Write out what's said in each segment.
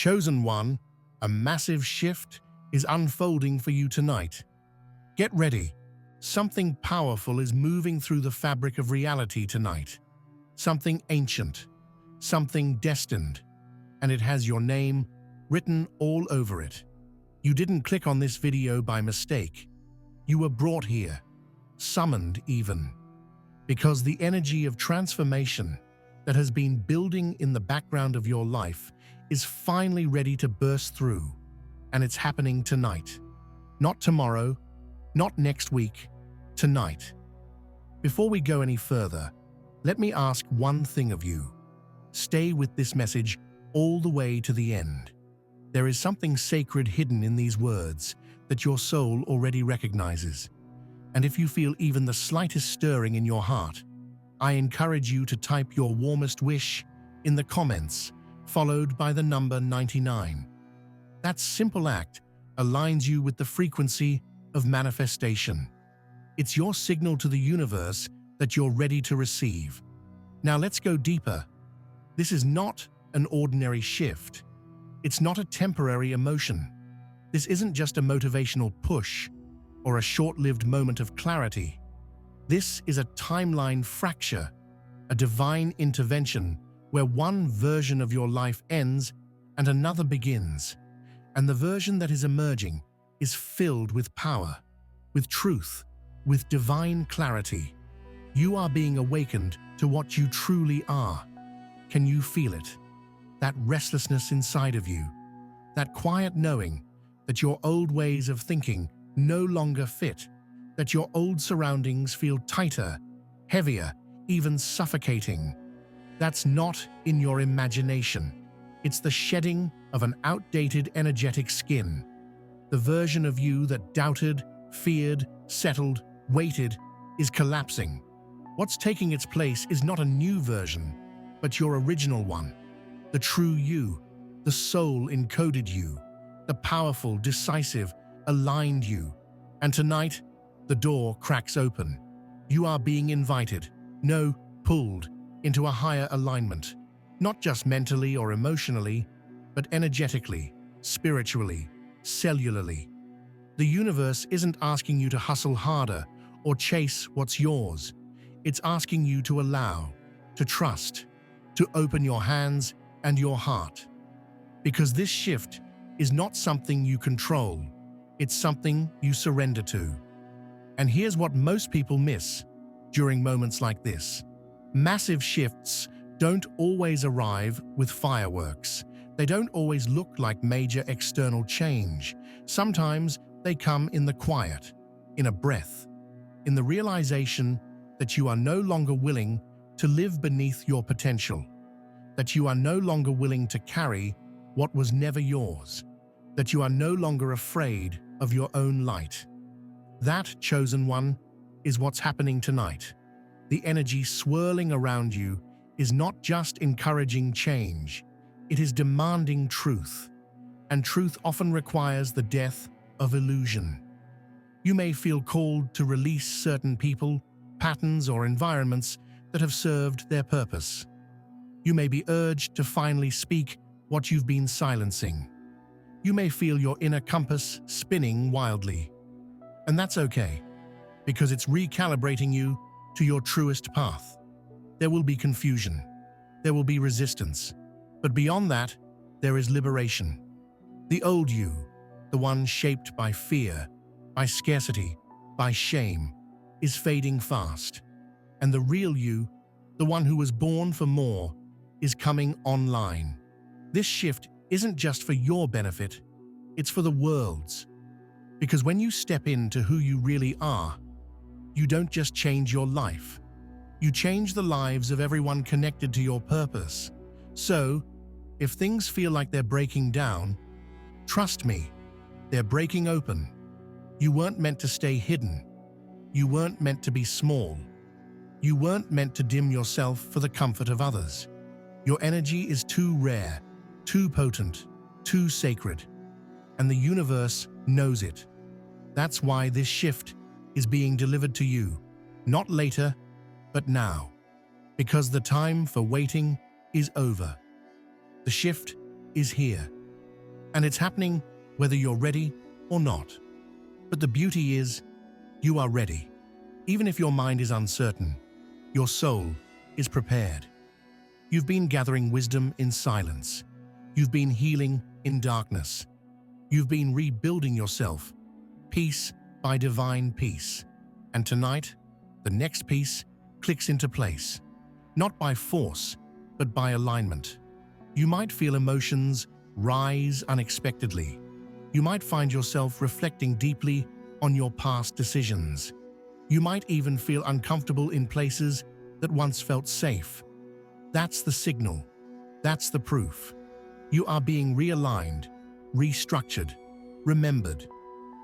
Chosen one, a massive shift is unfolding for you tonight. Get ready. Something powerful is moving through the fabric of reality tonight. Something ancient, something destined, and it has your name written all over it. You didn't click on this video by mistake. You were brought here, summoned even, because the energy of transformation that has been building in the background of your life is finally ready to burst through, and it's happening tonight. Not tomorrow, not next week, tonight. Before we go any further, let me ask one thing of you. Stay with this message all the way to the end. There is something sacred hidden in these words that your soul already recognizes. And if you feel even the slightest stirring in your heart, I encourage you to type your warmest wish in the comments, followed by the number 99. That simple act aligns you with the frequency of manifestation. It's your signal to the universe that you're ready to receive. Now let's go deeper. This is not an ordinary shift. It's not a temporary emotion. This isn't just a motivational push or a short-lived moment of clarity. This is a timeline fracture, a divine intervention where one version of your life ends and another begins. And the version that is emerging is filled with power, with truth, with divine clarity. You are being awakened to what you truly are. Can you feel it? That restlessness inside of you, that quiet knowing that your old ways of thinking no longer fit, that your old surroundings feel tighter, heavier, even suffocating. That's not in your imagination. It's the shedding of an outdated energetic skin. The version of you that doubted, feared, settled, waited is collapsing. What's taking its place is not a new version, but your original one. The true you, the soul encoded you, the powerful, decisive, aligned you. And tonight, the door cracks open. You are being invited, no, pulled, into a higher alignment, not just mentally or emotionally, but energetically, spiritually, cellularly. The universe isn't asking you to hustle harder or chase what's yours. It's asking you to allow, to trust, to open your hands and your heart. Because this shift is not something you control, it's something you surrender to. And here's what most people miss during moments like this. Massive shifts don't always arrive with fireworks. They don't always look like major external change. Sometimes they come in the quiet, in a breath, in the realization that you are no longer willing to live beneath your potential, that you are no longer willing to carry what was never yours, that you are no longer afraid of your own light. That, chosen one, is what's happening tonight. The energy swirling around you is not just encouraging change, it is demanding truth. And truth often requires the death of illusion. You may feel called to release certain people, patterns, or environments that have served their purpose. You may be urged to finally speak what you've been silencing. You may feel your inner compass spinning wildly. And that's okay, because it's recalibrating you to your truest path. There will be confusion. There will be resistance. But beyond that, there is liberation. The old you, the one shaped by fear, by scarcity, by shame, is fading fast. And the real you, the one who was born for more, is coming online. This shift isn't just for your benefit, it's for the world's. Because when you step into who you really are, you don't just change your life, you change the lives of everyone connected to your purpose. So, if things feel like they're breaking down, trust me, they're breaking open. You weren't meant to stay hidden. You weren't meant to be small. You weren't meant to dim yourself for the comfort of others. Your energy is too rare, too potent, too sacred, and the universe knows it. That's why this shift is being delivered to you, not later, but now, because the time for waiting is over. The shift is here, And it's happening whether you're ready or not. But the beauty is, you are ready. Even if your mind is uncertain, your soul is prepared. You've been gathering wisdom in silence. You've been healing in darkness. You've been rebuilding yourself, piece by divine piece. And tonight, the next piece clicks into place, not by force, but by alignment. You might feel emotions rise unexpectedly. You might find yourself reflecting deeply on your past decisions. You might even feel uncomfortable in places that once felt safe. That's the signal. That's the proof. You are being realigned, restructured, remembered.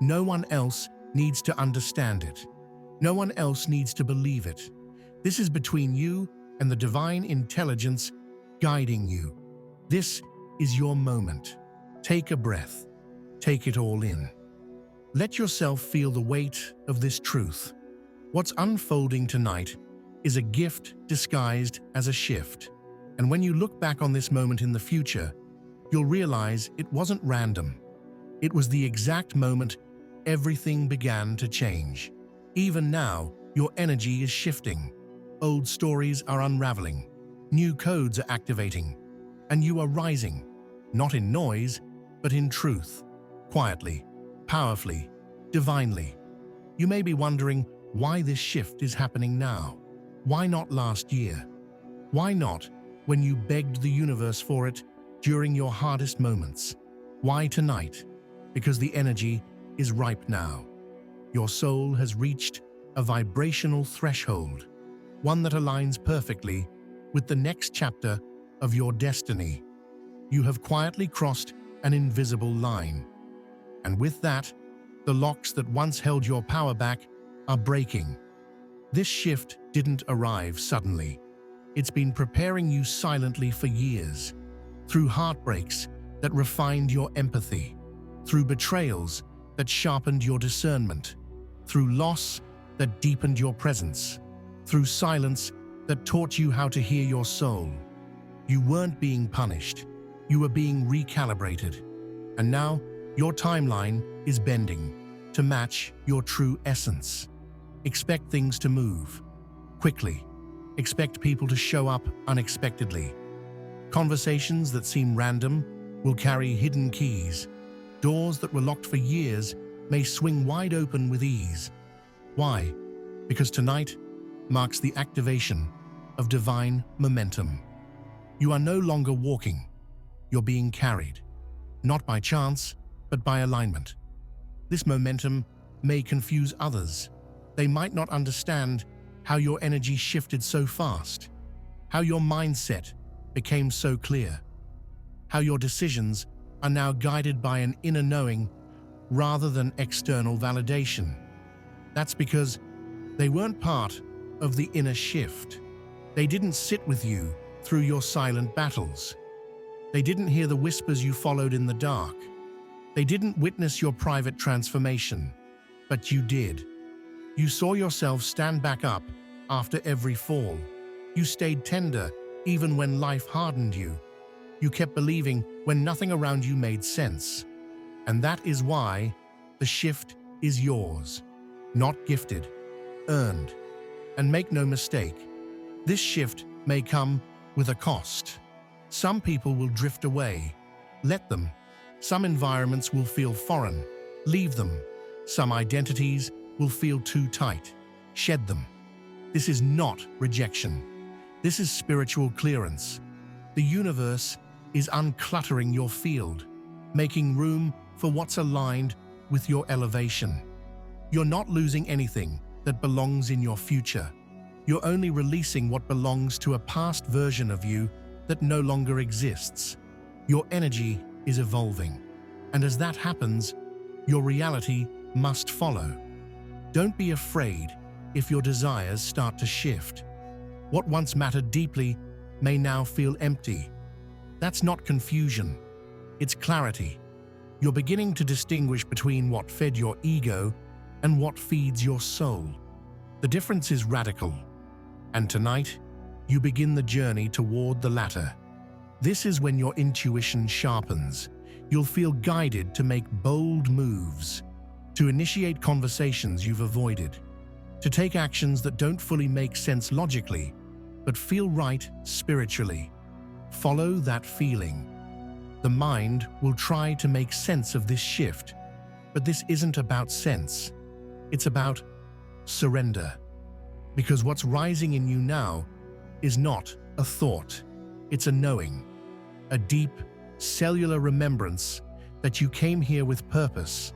No one else needs to understand it. No one else needs to believe it. This is between you and the divine intelligence guiding you. This is your moment. Take a breath. Take it all in. Let yourself feel the weight of this truth. What's unfolding tonight is a gift disguised as a shift. And when you look back on this moment in the future, you'll realize it wasn't random. It was the exact moment everything began to change. Even now, your energy is shifting. Old stories are unraveling. New codes are activating. And you are rising, not in noise, but in truth. Quietly, powerfully, divinely. You may be wondering why this shift is happening now. Why not last year? Why not when you begged the universe for it during your hardest moments? Why tonight? Because the energy is ripe now. Your soul has reached a vibrational threshold, one that aligns perfectly with the next chapter of your destiny. You have quietly crossed an invisible line. And with that, the locks that once held your power back are breaking. This shift didn't arrive suddenly. It's been preparing you silently for years, through heartbreaks that refined your empathy, through betrayals that sharpened your discernment, through loss that deepened your presence, through silence that taught you how to hear your soul. You weren't being punished, you were being recalibrated. And now, your timeline is bending to match your true essence. Expect things to move quickly. Expect people to show up unexpectedly. Conversations that seem random will carry hidden keys. Doors that were locked for years may swing wide open with ease. Why? Because tonight marks the activation of divine momentum. You are no longer walking. You're being carried, not by chance, but by alignment. This momentum may confuse others. They might not understand how your energy shifted so fast, how your mindset became so clear, how your decisions are now guided by an inner knowing rather than external validation. That's because they weren't part of the inner shift. They didn't sit with you through your silent battles. They didn't hear the whispers you followed in the dark. They didn't witness your private transformation, but you did. You saw yourself stand back up after every fall. You stayed tender even when life hardened you. You kept believing when nothing around you made sense. And that is why the shift is yours, not gifted, earned. And make no mistake, this shift may come with a cost. Some people will drift away. Let them. Some environments will feel foreign. Leave them. Some identities will feel too tight. Shed them. This is not rejection. This is spiritual clearance. The universe is uncluttering your field, making room for what's aligned with your elevation. You're not losing anything that belongs in your future. You're only releasing what belongs to a past version of you that no longer exists. Your energy is evolving, and as that happens, your reality must follow. Don't be afraid if your desires start to shift. What once mattered deeply may now feel empty. That's not confusion, it's clarity. You're beginning to distinguish between what fed your ego and what feeds your soul. The difference is radical, and tonight, you begin the journey toward the latter. This is when your intuition sharpens, You'll feel guided to make bold moves, to initiate conversations you've avoided, to take actions that don't fully make sense logically, but feel right spiritually. Follow that feeling. The mind will try to make sense of this shift, but this isn't about sense. It's about surrender. Because what's rising in you now is not a thought. It's a knowing, a deep, cellular remembrance that you came here with purpose,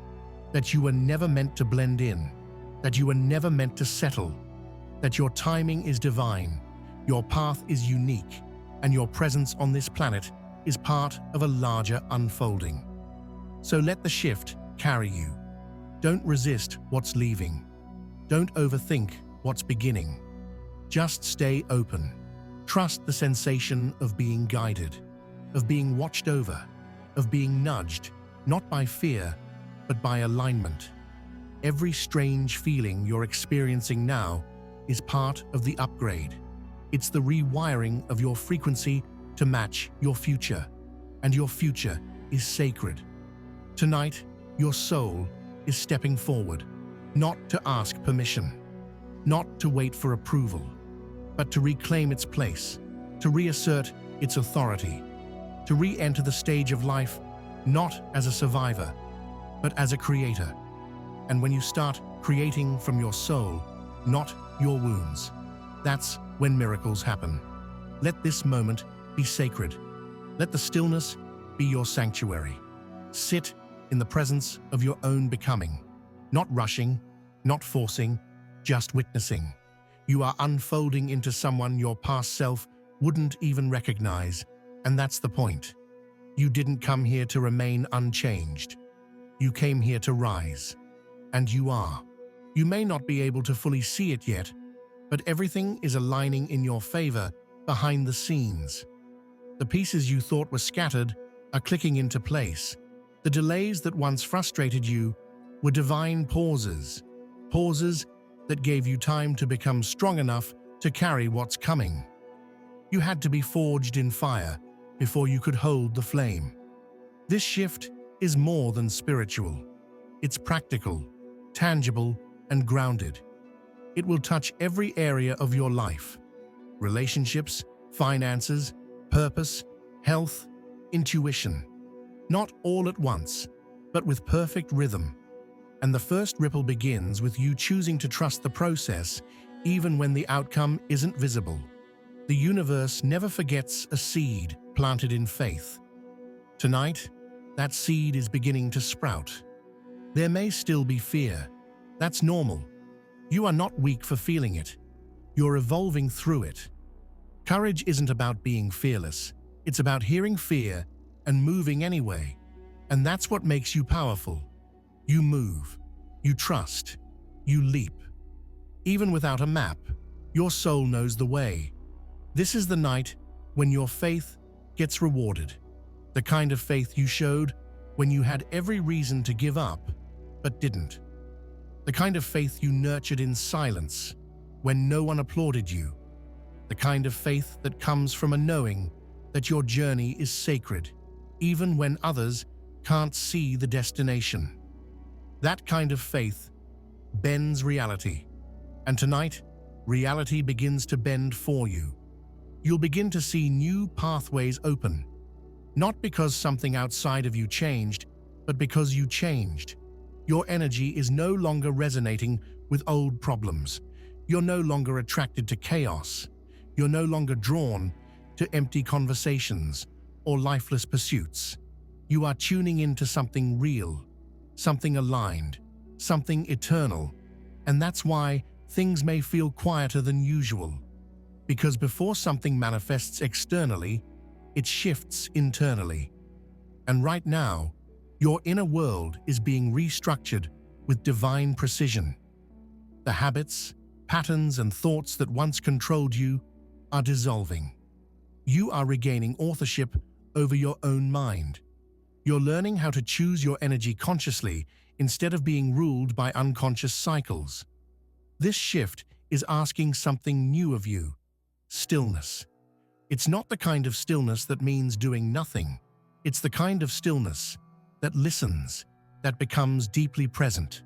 that you were never meant to blend in, that you were never meant to settle, that your timing is divine, your path is unique, and your presence on this planet is part of a larger unfolding. So let the shift carry you. Don't resist what's leaving. Don't overthink what's beginning. Just stay open. Trust the sensation of being guided, of being watched over, of being nudged, not by fear, but by alignment. Every strange feeling you're experiencing now is part of the upgrade. It's the rewiring of your frequency to match your future, and your future is sacred. Tonight, your soul is stepping forward, not to ask permission, not to wait for approval, but to reclaim its place, to reassert its authority, to re-enter the stage of life not as a survivor, but as a creator. And when you start creating from your soul, not your wounds, that's when miracles happen. Let this moment be sacred. Let the stillness be your sanctuary. Sit in the presence of your own becoming, not rushing, not forcing, just witnessing. You are unfolding into someone your past self wouldn't even recognize, and that's the point. You didn't come here to remain unchanged. You came here to rise, and you are. You may not be able to fully see it yet, but everything is aligning in your favor behind the scenes. The pieces you thought were scattered are clicking into place. The delays that once frustrated you were divine pauses, pauses that gave you time to become strong enough to carry what's coming. You had to be forged in fire before you could hold the flame. This shift is more than spiritual. It's practical, tangible, and grounded. It will touch every area of your life: relationships, finances, purpose, health, intuition. Not all at once, but with perfect rhythm. And the first ripple begins with you choosing to trust the process, even when the outcome isn't visible. The universe never forgets a seed planted in faith. Tonight, that seed is beginning to sprout. There may still be fear. That's normal. You are not weak for feeling it. You're evolving through it. Courage isn't about being fearless. It's about hearing fear and moving anyway. And that's what makes you powerful. You move, you trust, you leap. Even without a map, your soul knows the way. This is the night when your faith gets rewarded. The kind of faith you showed when you had every reason to give up, but didn't. The kind of faith you nurtured in silence when no one applauded you. The kind of faith that comes from a knowing that your journey is sacred, even when others can't see the destination. That kind of faith bends reality. And tonight, reality begins to bend for you. You'll begin to see new pathways open, not because something outside of you changed, but because you changed. Your energy is no longer resonating with old problems. You're no longer attracted to chaos. You're no longer drawn to empty conversations or lifeless pursuits. You are tuning into something real, something aligned, something eternal. And that's why things may feel quieter than usual. Because before something manifests externally, it shifts internally. And right now, your inner world is being restructured with divine precision. The habits, patterns, and thoughts that once controlled you are dissolving. You are regaining authorship over your own mind. You're learning how to choose your energy consciously instead of being ruled by unconscious cycles. This shift is asking something new of you: stillness. It's not the kind of stillness that means doing nothing. It's the kind of stillness that listens, that becomes deeply present,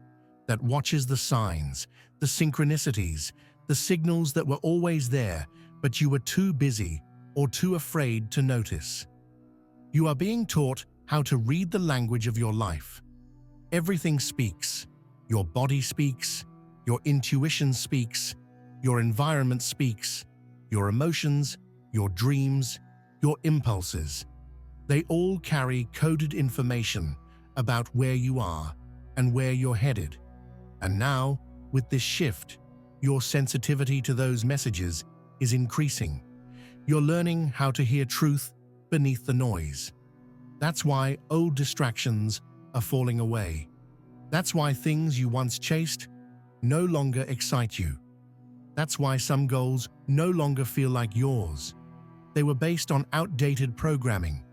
that watches the signs, the synchronicities, the signals that were always there, but you were too busy or too afraid to notice. You are being taught how to read the language of your life. Everything speaks. Your body speaks, your intuition speaks, your environment speaks, your emotions, your dreams, your impulses. They all carry coded information about where you are and where you're headed. And now, with this shift, your sensitivity to those messages is increasing. You're learning how to hear truth beneath the noise. That's why old distractions are falling away. That's why things you once chased no longer excite you. That's why some goals no longer feel like yours. They were based on outdated programming.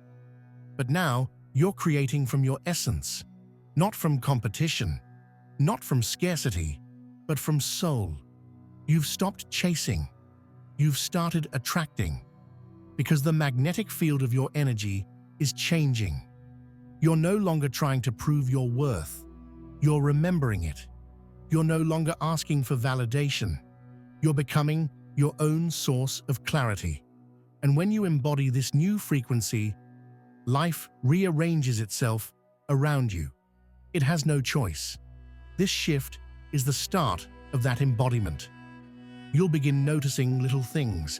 But now, you're creating from your essence, not from competition, not from scarcity, but from soul. You've stopped chasing. You've started attracting. Because the magnetic field of your energy is changing. You're no longer trying to prove your worth. You're remembering it. You're no longer asking for validation. You're becoming your own source of clarity. And when you embody this new frequency, life rearranges itself around you. It has no choice. This shift is the start of that embodiment. You'll begin noticing little things,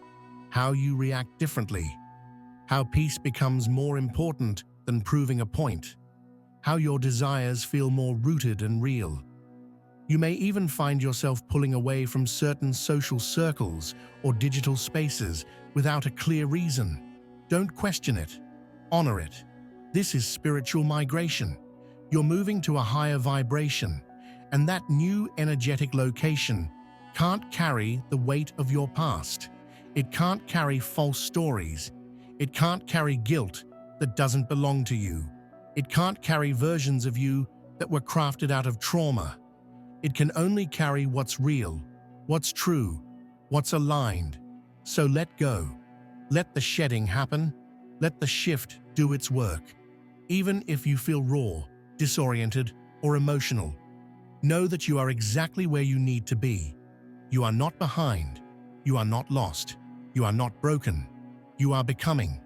how you react differently, how peace becomes more important than proving a point, how your desires feel more rooted and real. You may even find yourself pulling away from certain social circles or digital spaces without a clear reason. Don't question it. Honor it. This is spiritual migration. You're moving to a higher vibration, and that new energetic location can't carry the weight of your past. It can't carry false stories. It can't carry guilt that doesn't belong to you. It can't carry versions of you that were crafted out of trauma. It can only carry what's real, what's true, what's aligned. So let go. Let the shedding happen. Let the shift do its work. Even if you feel raw, disoriented, or emotional, know that you are exactly where you need to be. You are not behind. You are not lost. You are not broken. You are becoming.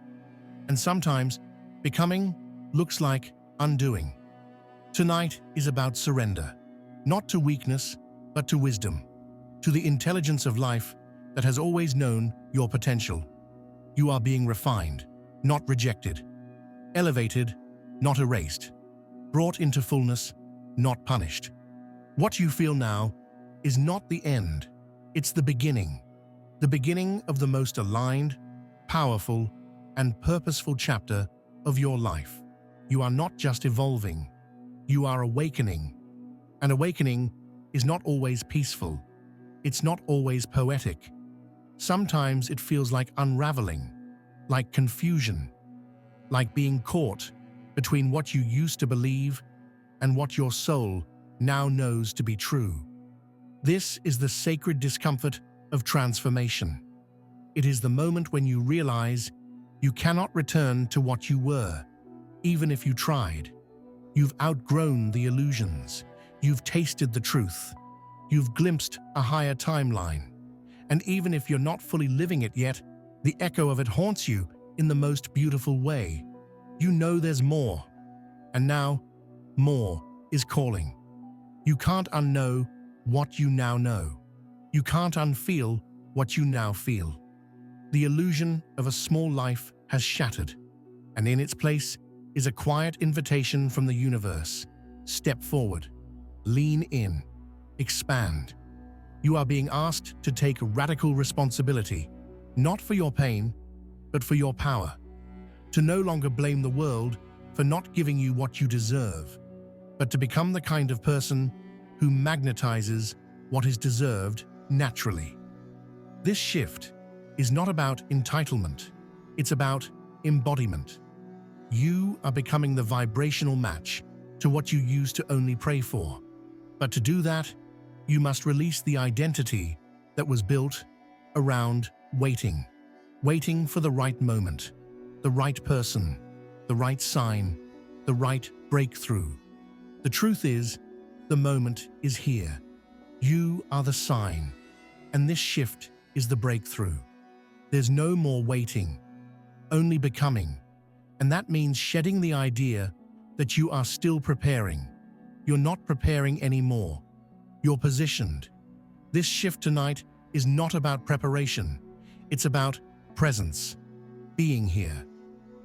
And sometimes, becoming looks like undoing. Tonight is about surrender. Not to weakness, but to wisdom, to the intelligence of life that has always known your potential. You are being refined, not rejected, elevated, not erased, brought into fullness, not punished. What you feel now is not the end, it's the beginning of the most aligned, powerful, and purposeful chapter of your life. You are not just evolving, you are awakening. An awakening is not always peaceful. It's not always poetic. Sometimes it feels like unraveling, like confusion, like being caught between what you used to believe and what your soul now knows to be true. This is the sacred discomfort of transformation. It is the moment when you realize you cannot return to what you were, even if you tried. You've outgrown the illusions. You've tasted the truth. You've glimpsed a higher timeline. And even if you're not fully living it yet, the echo of it haunts you in the most beautiful way. You know there's more. And now, more is calling. You can't unknow what you now know. You can't unfeel what you now feel. The illusion of a small life has shattered, and in its place is a quiet invitation from the universe. Step forward. Lean in, expand. You are being asked to take radical responsibility, not for your pain, but for your power. To no longer blame the world for not giving you what you deserve, but to become the kind of person who magnetizes what is deserved naturally. This shift is not about entitlement, it's about embodiment. You are becoming the vibrational match to what you used to only pray for. But to do that, you must release the identity that was built around waiting. Waiting for the right moment, the right person, the right sign, the right breakthrough. The truth is, the moment is here. You are the sign, and this shift is the breakthrough. There's no more waiting, only becoming, and that means shedding the idea that you are still preparing. You're not preparing anymore. You're positioned. This shift tonight is not about preparation. It's about presence, being here.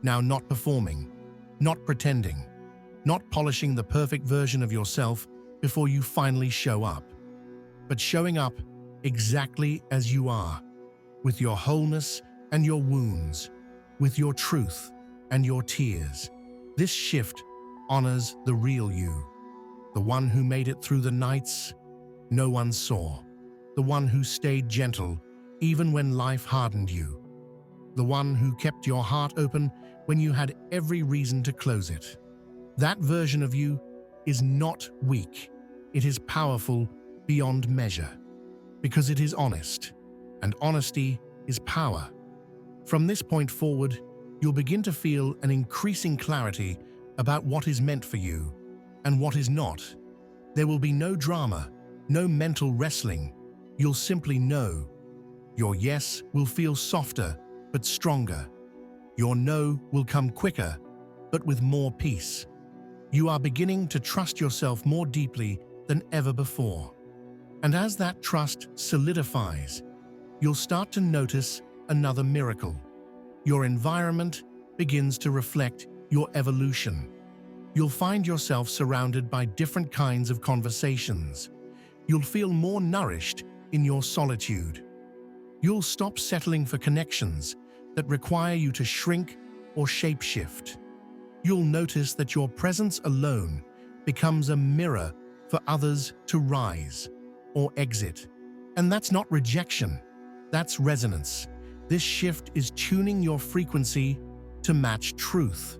Now, not performing, not pretending, not polishing the perfect version of yourself before you finally show up, but showing up exactly as you are, with your wholeness and your wounds, with your truth and your tears. This shift honors the real you, the one who made it through the nights no one saw, the one who stayed gentle even when life hardened you, the one who kept your heart open when you had every reason to close it. That version of you is not weak. It is powerful beyond measure, because it is honest, and honesty is power. From this point forward, you'll begin to feel an increasing clarity about what is meant for you and what is not. There will be no drama, no mental wrestling. You'll simply know. Your yes will feel softer but stronger. Your no will come quicker but with more peace. You are beginning to trust yourself more deeply than ever before. And as that trust solidifies, you'll start to notice another miracle. Your environment begins to reflect your evolution. You'll find yourself surrounded by different kinds of conversations. You'll feel more nourished in your solitude. You'll stop settling for connections that require you to shrink or shapeshift. You'll notice that your presence alone becomes a mirror for others to rise or exit. And that's not rejection, that's resonance. This shift is tuning your frequency to match truth.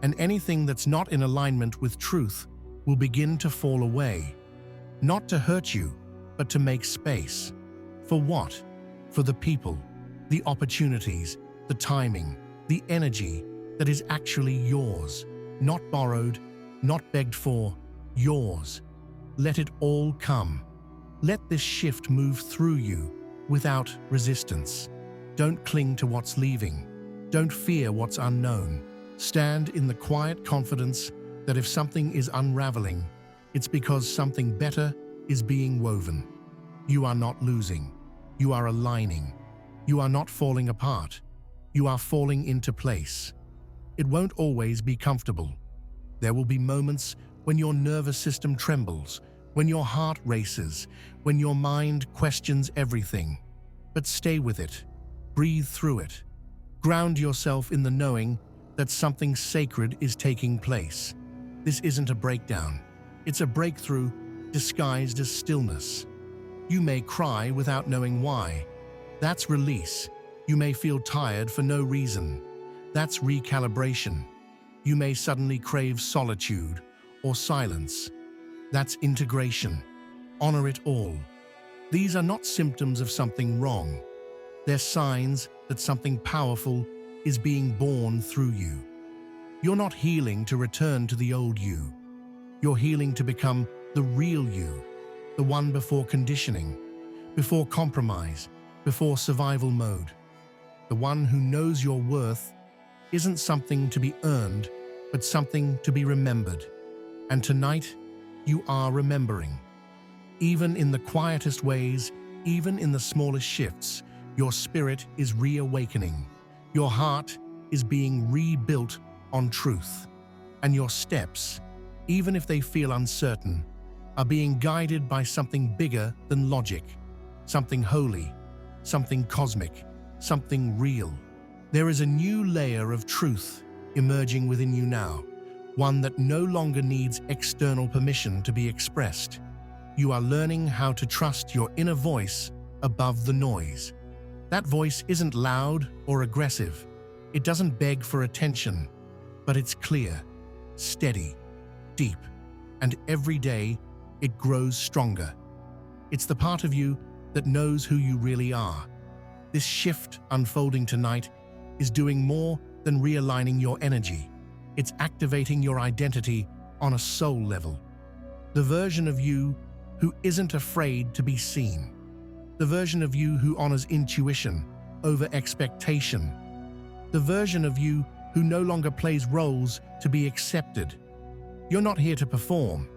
And anything that's not in alignment with truth will begin to fall away. Not to hurt you, but to make space. For what? For the people, the opportunities, the timing, the energy that is actually yours. Not borrowed, not begged for, yours. Let it all come. Let this shift move through you without resistance. Don't cling to what's leaving. Don't fear what's unknown. Stand in the quiet confidence that if something is unraveling, it's because something better is being woven. You are not losing. You are aligning. You are not falling apart. You are falling into place. It won't always be comfortable. There will be moments when your nervous system trembles, when your heart races, when your mind questions everything. But stay with it. Breathe through it. Ground yourself in the knowing that something sacred is taking place. This isn't a breakdown. It's a breakthrough disguised as stillness. You may cry without knowing why. That's release. You may feel tired for no reason. That's recalibration. You may suddenly crave solitude or silence. That's integration. Honor it all. These are not symptoms of something wrong. They're signs that something powerful is being born through you. You're not healing to return to the old you. You're healing to become the real you, the one before conditioning, before compromise, before survival mode. The one who knows your worth isn't something to be earned, but something to be remembered. And tonight, you are remembering. Even in the quietest ways, even in the smallest shifts, your spirit is reawakening. Your heart is being rebuilt on truth. And your steps, even if they feel uncertain, are being guided by something bigger than logic, something holy, something cosmic, something real. There is a new layer of truth emerging within you now, one that no longer needs external permission to be expressed. You are learning how to trust your inner voice above the noise. That voice isn't loud or aggressive. It doesn't beg for attention, but it's clear, steady, deep, and every day it grows stronger. It's the part of you that knows who you really are. This shift unfolding tonight is doing more than realigning your energy. It's activating your identity on a soul level. The version of you who isn't afraid to be seen. The version of you who honors intuition over expectation. The version of you who no longer plays roles to be accepted. You're not here to perform.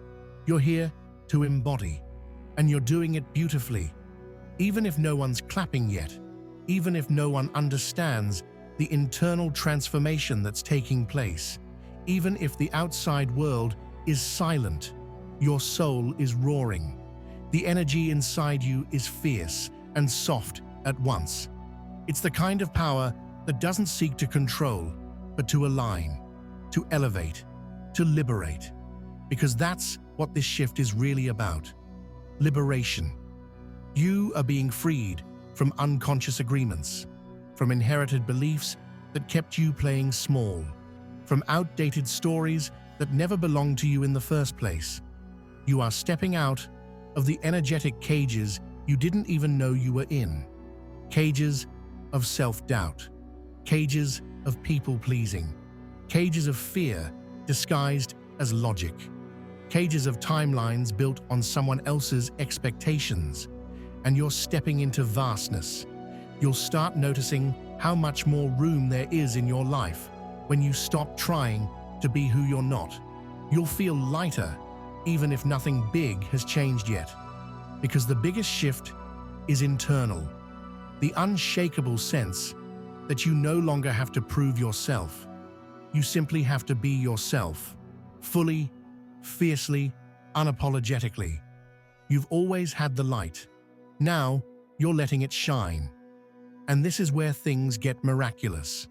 You're here to embody. And you're doing it beautifully. Even if no one's clapping yet, even if no one understands the internal transformation that's taking place, even if the outside world is silent, your soul is roaring. The energy inside you is fierce and soft at once. It's the kind of power that doesn't seek to control, but to align, to elevate, to liberate. Because that's what this shift is really about. Liberation. You are being freed from unconscious agreements, from inherited beliefs that kept you playing small, from outdated stories that never belonged to you in the first place. You are stepping out of the energetic cages you didn't even know you were in. Cages of self-doubt, cages of people-pleasing, cages of fear disguised as logic, cages of timelines built on someone else's expectations. And you're stepping into vastness. You'll start noticing how much more room there is in your life when you stop trying to be who you're not. You'll feel lighter, even if nothing big has changed yet. Because the biggest shift is internal. The unshakable sense that you no longer have to prove yourself. You simply have to be yourself, fully, fiercely, unapologetically. You've always had the light. Now, you're letting it shine. And this is where things get miraculous.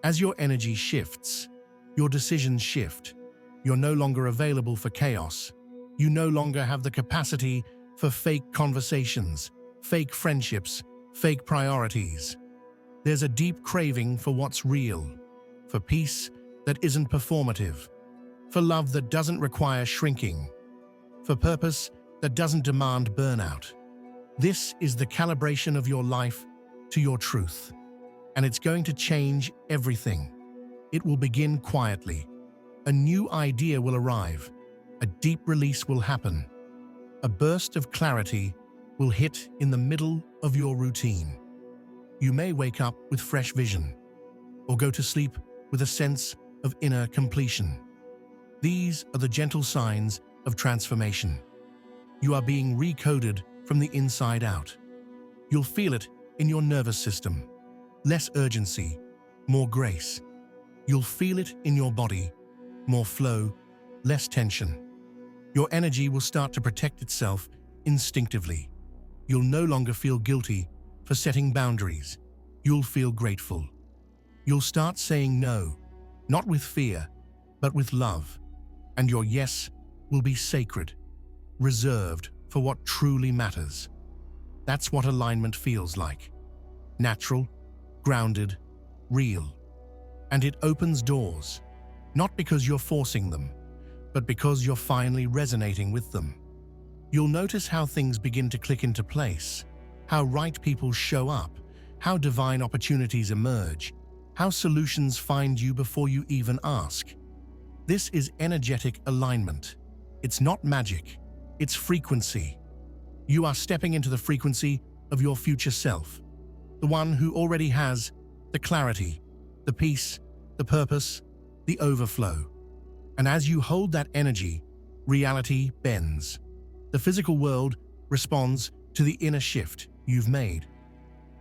As your energy shifts, your decisions shift. You're no longer available for chaos. You no longer have the capacity for fake conversations, fake friendships, fake priorities. There's a deep craving for what's real, for peace that isn't performative, for love that doesn't require shrinking, for purpose that doesn't demand burnout. This is the calibration of your life to your truth, and it's going to change everything. It will begin quietly. A new idea will arrive. A deep release will happen. A burst of clarity will hit in the middle of your routine. You may wake up with fresh vision, or go to sleep with a sense of inner completion. These are the gentle signs of transformation. You are being recoded from the inside out. You'll feel it in your nervous system. Less urgency, more grace. You'll feel it in your body. More flow, less tension. Your energy will start to protect itself instinctively. You'll no longer feel guilty for setting boundaries. You'll feel grateful. You'll start saying no, not with fear, but with love. And your yes will be sacred, reserved for what truly matters. That's what alignment feels like. Natural, grounded, real. And it opens doors, not because you're forcing them, but because you're finally resonating with them. You'll notice how things begin to click into place, how right people show up, how divine opportunities emerge, how solutions find you before you even ask. This is energetic alignment. It's not magic. It's frequency. You are stepping into the frequency of your future self, the one who already has the clarity, the peace, the purpose, the overflow. And as you hold that energy, reality bends. The physical world responds to the inner shift you've made.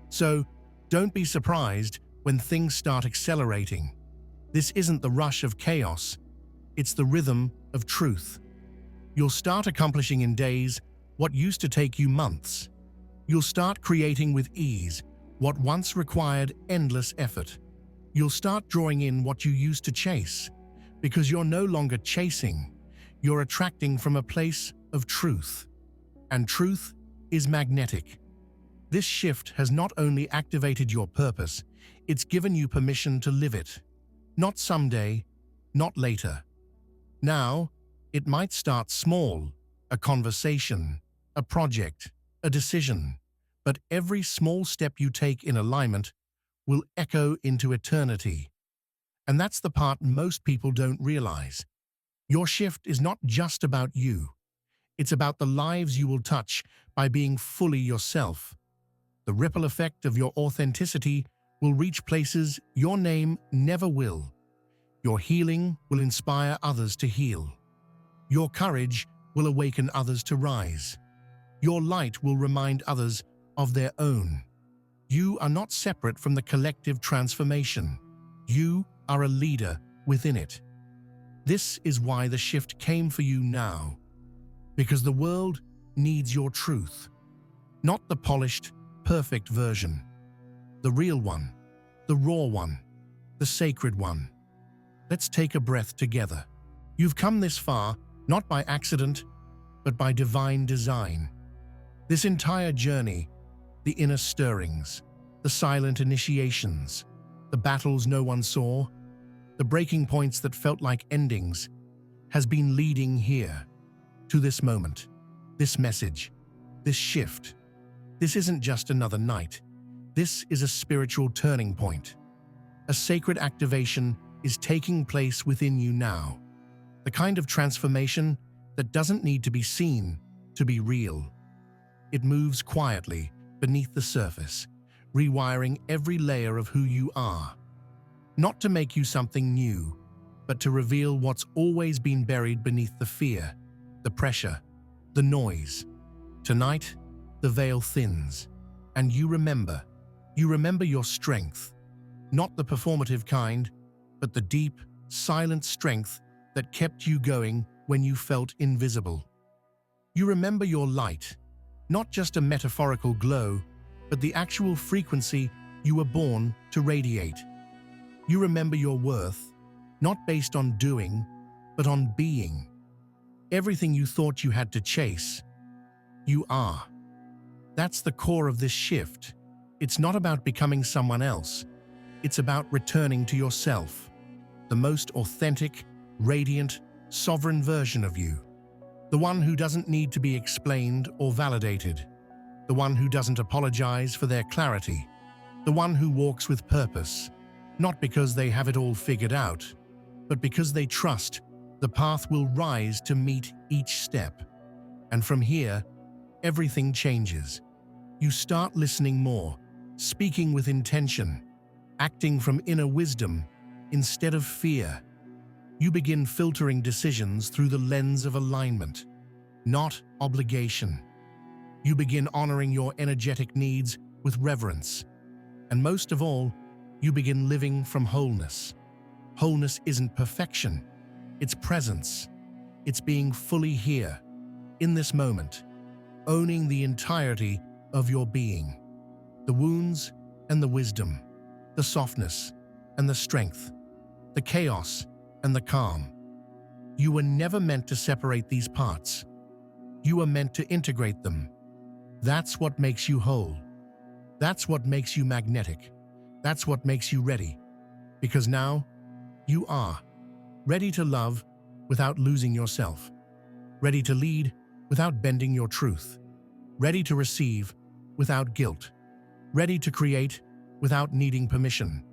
So, don't be surprised when things start accelerating. This isn't the rush of chaos, it's the rhythm of truth. You'll start accomplishing in days what used to take you months. You'll start creating with ease what once required endless effort. You'll start drawing in what you used to chase, because you're no longer chasing, you're attracting from a place of truth. And truth is magnetic. This shift has not only activated your purpose, it's given you permission to live it. Not someday, not later. Now, it might start small, a conversation, a project, a decision, but every small step you take in alignment will echo into eternity. And that's the part most people don't realize. Your shift is not just about you. It's about the lives you will touch by being fully yourself. The ripple effect of your authenticity will reach places your name never will. Your healing will inspire others to heal. Your courage will awaken others to rise. Your light will remind others of their own. You are not separate from the collective transformation. You are a leader within it. This is why the shift came for you now. Because the world needs your truth. Not the polished, perfect version. The real one. The raw one. The sacred one. Let's take a breath together. You've come this far, not by accident, but by divine design. This entire journey, the inner stirrings, the silent initiations, the battles no one saw, the breaking points that felt like endings, has been leading here, to this moment, this message, this shift. This isn't just another night. This is a spiritual turning point. A sacred activation is taking place within you now. The kind of transformation that doesn't need to be seen to be real. It moves quietly beneath the surface, rewiring every layer of who you are. Not to make you something new, but to reveal what's always been buried beneath the fear, the pressure, the noise. Tonight, the veil thins, and you remember your strength. Not the performative kind, but the deep, silent strength that kept you going when you felt invisible. You remember your light, not just a metaphorical glow, but the actual frequency you were born to radiate. You remember your worth, not based on doing, but on being. Everything you thought you had to chase, you are. That's the core of this shift. It's not about becoming someone else. It's about returning to yourself, the most authentic, radiant, sovereign version of you. The one who doesn't need to be explained or validated. The one who doesn't apologize for their clarity. The one who walks with purpose, not because they have it all figured out, but because they trust the path will rise to meet each step. And from here, everything changes. You start listening more, speaking with intention, acting from inner wisdom instead of fear. You begin filtering decisions through the lens of alignment, not obligation. You begin honoring your energetic needs with reverence. And most of all, you begin living from wholeness. Wholeness isn't perfection, it's presence. It's being fully here, in this moment, owning the entirety of your being. The wounds and the wisdom, the softness and the strength, the chaos and the calm. You were never meant to separate these parts. You were meant to integrate them. That's what makes you whole. That's what makes you magnetic. That's what makes you ready. Because now, you are ready to love without losing yourself. Ready to lead without bending your truth. Ready to receive without guilt. Ready to create without needing permission.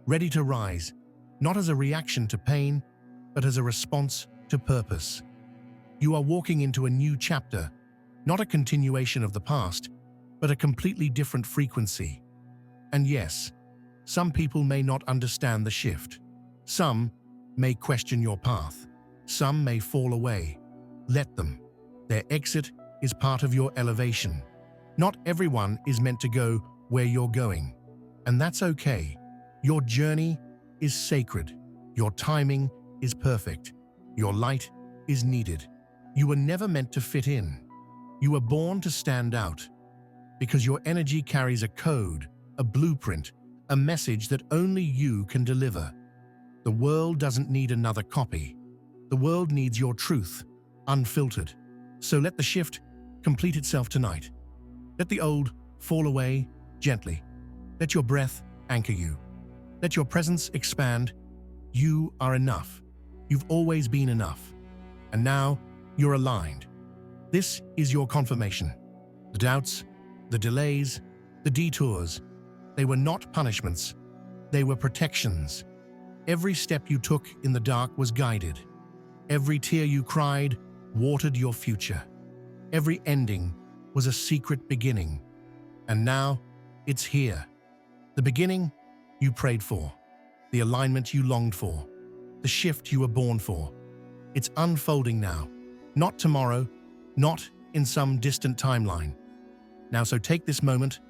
Ready to rise, not as a reaction to pain, but as a response to purpose. You are walking into a new chapter, not a continuation of the past, but a completely different frequency. And yes, some people may not understand the shift. Some may question your path. Some may fall away. Let them. Their exit is part of your elevation. Not everyone is meant to go where you're going. And that's okay. Your journey is sacred. Your timing is perfect. Your light is needed. You were never meant to fit in. You were born to stand out. Because your energy carries a code, a blueprint, a message that only you can deliver. The world doesn't need another copy. The world needs your truth, unfiltered. So let the shift complete itself tonight. Let the old fall away gently. Let your breath anchor you. Let your presence expand. You are enough. You've always been enough. And now you're aligned. This is your confirmation. The doubts, the delays, the detours, they were not punishments. They were protections. Every step you took in the dark was guided. Every tear you cried watered your future. Every ending was a secret beginning. And now, it's here. The beginning you prayed for. The alignment you longed for. The shift you were born for. It's unfolding now. Not tomorrow, not in some distant timeline. Now, so take this moment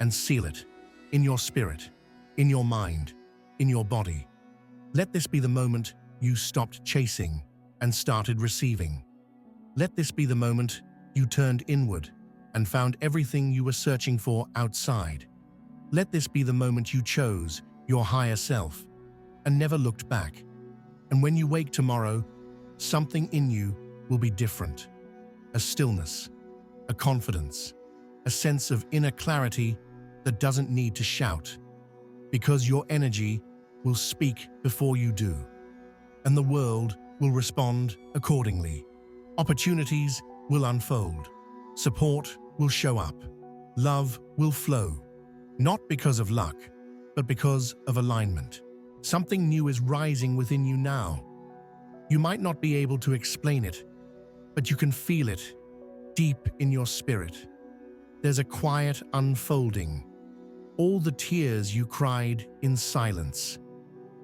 and seal it in your spirit, in your mind, in your body. Let this be the moment you stopped chasing and started receiving. Let this be the moment you turned inward and found everything you were searching for outside. Let this be the moment you chose your higher self and never looked back. And when you wake tomorrow, something in you will be different. A stillness, a confidence, a sense of inner clarity that doesn't need to shout, because your energy will speak before you do, and the world will respond accordingly. Opportunities will unfold. Support will show up. Love will flow, not because of luck, but because of alignment. Something new is rising within you now. You might not be able to explain it, but you can feel it deep in your spirit. There's a quiet unfolding. All the tears you cried in silence.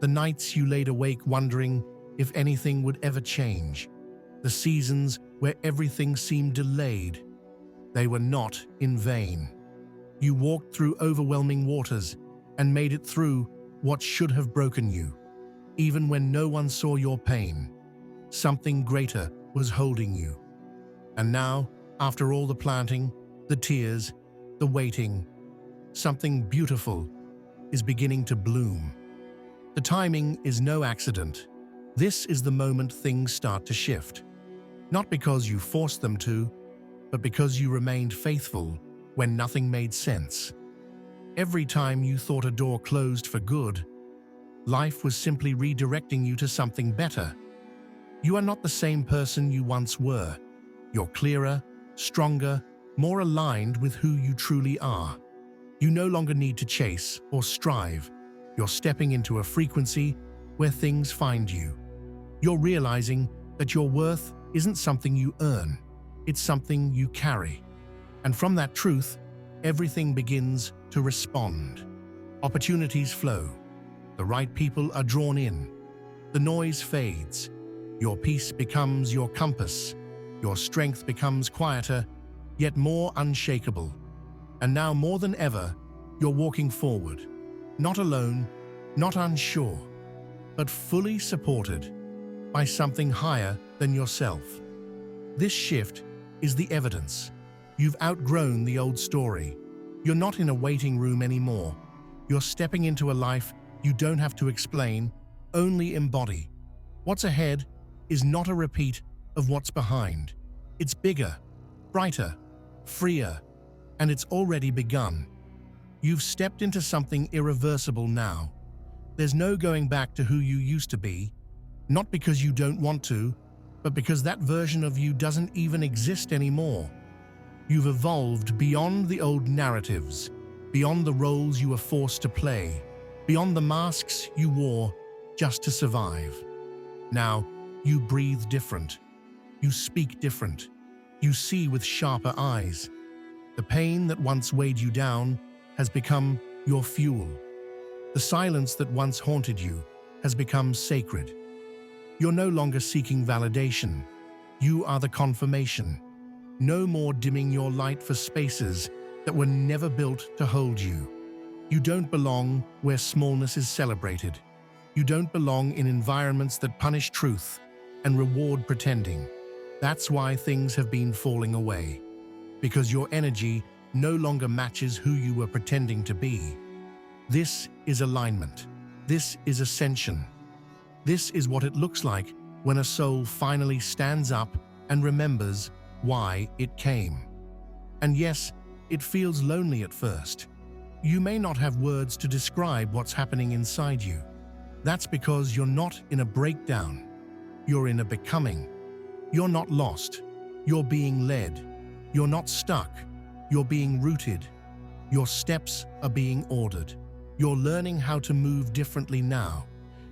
The nights you laid awake wondering if anything would ever change. The seasons where everything seemed delayed. They were not in vain. You walked through overwhelming waters and made it through what should have broken you. Even when no one saw your pain, something greater was holding you. And now, after all the planting, the tears, the waiting, something beautiful is beginning to bloom. The timing is no accident. This is the moment things start to shift. Not because you forced them to, but because you remained faithful when nothing made sense. Every time you thought a door closed for good, life was simply redirecting you to something better. You are not the same person you once were. You're clearer, stronger, more aligned with who you truly are. You no longer need to chase or strive. You're stepping into a frequency where things find you. You're realizing that your worth isn't something you earn, it's something you carry. And from that truth, everything begins to respond. Opportunities flow. The right people are drawn in. The noise fades. Your peace becomes your compass. Your strength becomes quieter, yet more unshakable. And now more than ever, you're walking forward. Not alone, not unsure, but fully supported by something higher than yourself. This shift is the evidence. You've outgrown the old story. You're not in a waiting room anymore. You're stepping into a life you don't have to explain, only embody. What's ahead is not a repeat of what's behind. It's bigger, brighter, freer, and it's already begun. You've stepped into something irreversible now. There's no going back to who you used to be, not because you don't want to, but because that version of you doesn't even exist anymore. You've evolved beyond the old narratives, beyond the roles you were forced to play, beyond the masks you wore just to survive. Now, you breathe different. You speak different. You see with sharper eyes. The pain that once weighed you down has become your fuel. The silence that once haunted you has become sacred. You're no longer seeking validation. You are the confirmation. No more dimming your light for spaces that were never built to hold you. You don't belong where smallness is celebrated. You don't belong in environments that punish truth and reward pretending. That's why things have been falling away. Because your energy no longer matches who you were pretending to be. This is alignment. This is ascension. This is what it looks like when a soul finally stands up and remembers why it came. And yes, it feels lonely at first. You may not have words to describe what's happening inside you. That's because you're not in a breakdown. You're in a becoming. You're not lost. You're being led. You're not stuck. You're being rooted. Your steps are being ordered. You're learning how to move differently now.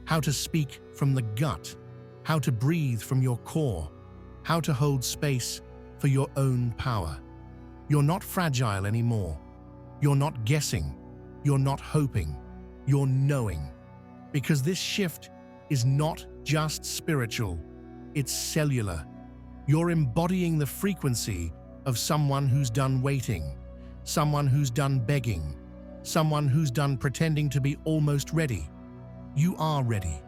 how to speak from the gut, how to breathe from your core, how to hold space for your own power. You're not fragile anymore. You're not guessing. You're not hoping. You're knowing. Because this shift is not just spiritual, it's cellular. You're embodying the frequency of someone who's done waiting, someone who's done begging, someone who's done pretending to be almost ready. You are ready.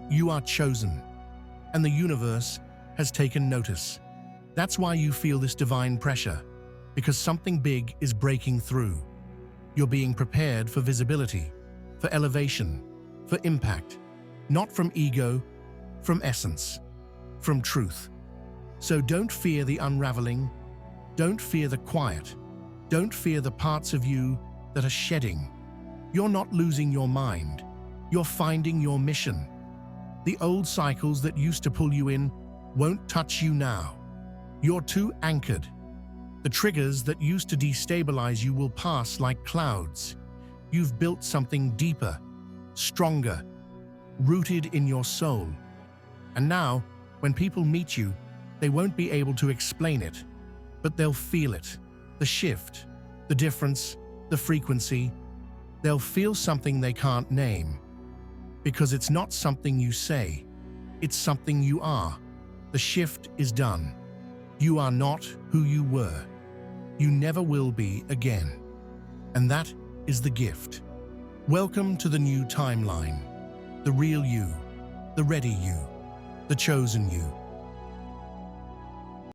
You are chosen. And the universe has taken notice. That's why you feel this divine pressure, because something big is breaking through. You're being prepared for visibility, for elevation, for impact, not from ego, from essence, from truth. So don't fear the unraveling, don't fear the quiet, don't fear the parts of you that are shedding. You're not losing your mind, you're finding your mission. The old cycles that used to pull you in won't touch you now. You're too anchored. The triggers that used to destabilize you will pass like clouds. You've built something deeper, stronger, rooted in your soul. And now, when people meet you, they won't be able to explain it, but they'll feel it. The shift, the difference, the frequency. They'll feel something they can't name. Because it's not something you say, it's something you are. The shift is done. You are not who you were. You never will be again. And that is the gift. Welcome to the new timeline. The real you, the ready you, the chosen you.